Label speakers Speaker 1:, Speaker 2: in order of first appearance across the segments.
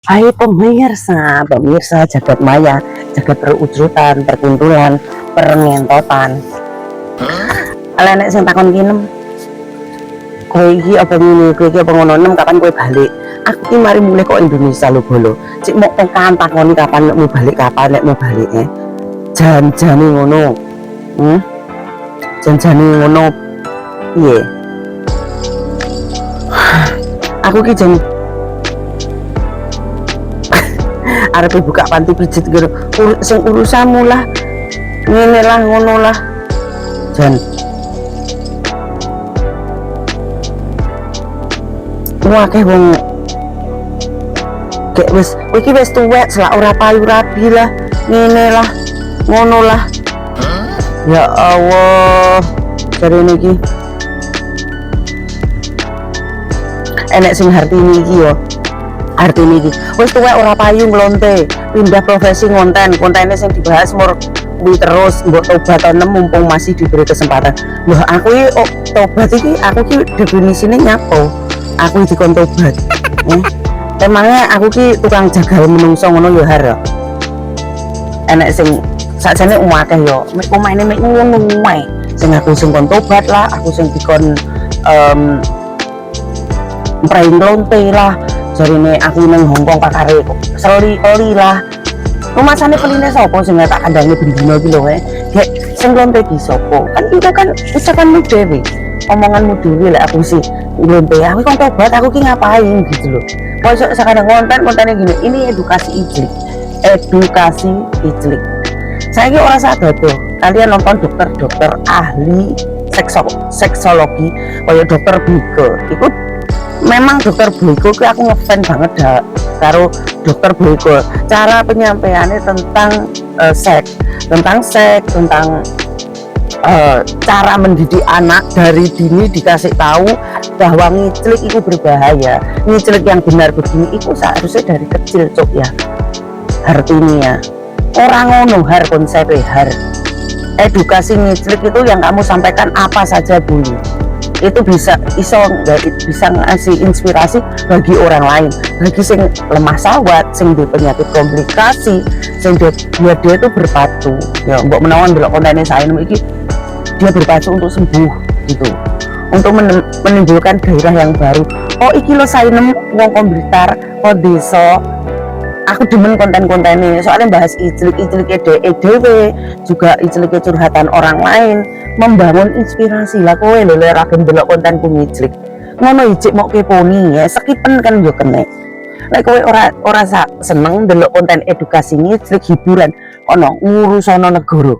Speaker 1: Hai pemirsa, pemirsa jagat maya, jagat perujutan, perkuntulan, perngentotan. Ala nek sing takon kinem. Kowe iki apa ngene, kowe iki apa ngono, kapan kowe balik? Aku ki mari mulih kok Indonesia lho bolo. Cik mok tekan takoni kapan nek mau balik, kapan nek mau balik Jan-jane ngono. Jan-jane ngono. Piye? Aku ki jan arep buka panti pijit gitu, sing urusanmu lah, ngene lah ngono lah Jan. Akeh wong kayak wis tuwek selak ora payu rabi lah, ngene lah ngono lah. Ya Allah, jare niki enek sing Hartini iki yo. Artinya iki wis tuwek ora payu nglonte, pindah profesi kontennya sing dibahas mur kuwi terus mbok tobat to mumpung masih diberi kesempatan. Loh aku iki tobat iki, aku ki definisine nyapo? Aku dikon tobat. Emangnya aku ki tukang jagal menungso ngono ya har ya. Enek sing sakjane akeh yo, mek pemaine mek ngono wae. Sing aku sing kon tobat lah, aku sing dikon mpraing nglonte lah. Jarine aku nang Hongkong pakare seli lah. Rumasane peline sapa sing tak kandange bendina iki lho Gek sing lonte iki sapa? Kan itu kan ucapanmu dhewe. Omonganmu dhewe lek aku sih lonte. Aku kon tobat aku ki ngapain gitu loh. Kok sekarang kontennya gini, ini edukasi ijlik. Edukasi ijlik. Saya ki ora sadar tuh. Kalian nonton dokter ahli seksologi kaya dokter Biko. Iku memang dokter Boyko ki aku ngefan banget karo dokter Boyko. Cara penyampaiannya tentang seks, tentang cara mendidik anak dari dini, dikasih tahu bahwa ngiclik itu berbahaya. Ngiclik yang benar begini itu seharusnya dari kecil cok ya. Hartini ya. Orang ngono har konsepnya har. Edukasi ngiclik itu yang kamu sampaikan apa saja boleh. Itu bisa ngasih inspirasi bagi orang lain, bagi sing lemah sawat, sing di penyakit komplikasi, sing dia itu berpacu ya mbok menawan delok kontennya saya iki dia berpacu untuk sembuh gitu, untuk menimbulkan gairah yang baru. Oh iki lo saya wong Blitar kok desa. Aku demen konten-kontennya soalnya bahas ijlik dewe, juga ijlik curhatan orang lain, membangun inspirasi lah. Kowe lho lek ra ndelok kontenku ngijlik ngono ijik mau keponi ya skipen kan yo kene. Lek kowe ora seneng ndelok konten edukasi ngijlik hiburan ono urusono negara,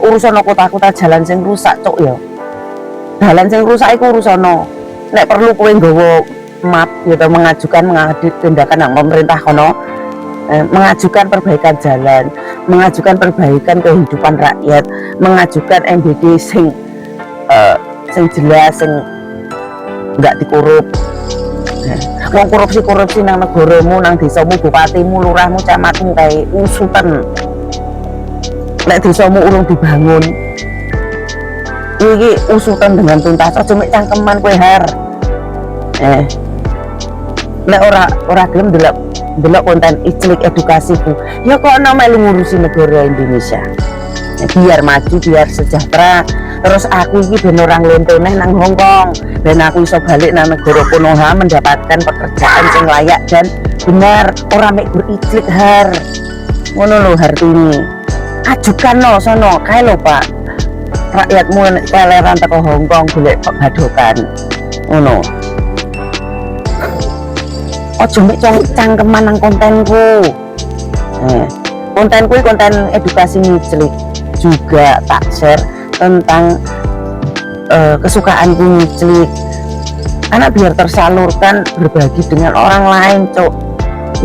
Speaker 1: urusono kota-kota jalan sing rusak cok ya. Dalan sing rusak iku urusono. Nek perlu kowe nggawa map gitu, mengajukan tindakan yang pemerintah kono, mengajukan perbaikan jalan, mengajukan perbaikan kehidupan rakyat, mengajukan MBD sing jelas, sing nggak dikorup. Wong korupsi nang negaramu, nang desamu, bupatimu, lurahmu, camatmu kayak usutan. Lek desamu urung dibangun, iki usutan dengan tuntas. Aja mek cangkeman kowe har. Nek ora gelem delok konten ijlik edukasiku ya kok ana melu ngurusi negara Indonesia biar maju, biar sejahtera. Terus aku iki ben ora nglenteneh nang Hongkong, ben aku iso balik nang negara Konoha mendapatkan pekerjaan sing layak dan benar, ora mek berijlik har ngono lho. Hartini ajukan no sono kae lho Pak, rakyatmu keleran teko Hongkong golek badokan ngono. Ojo mek cangkeman nang kontenku. Kontenku konten edukasi ngijlik, juga tak share tentang kesukaanku ngijlik. Anak biar tersalurkan, berbagi dengan orang lain, cok.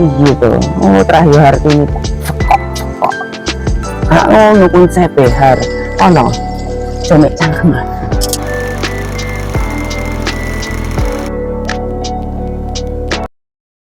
Speaker 1: Iya tuh. Terakhir hari ini sekok. Ngono kuwi sepe har. Ono. Ojo mek cangkeman.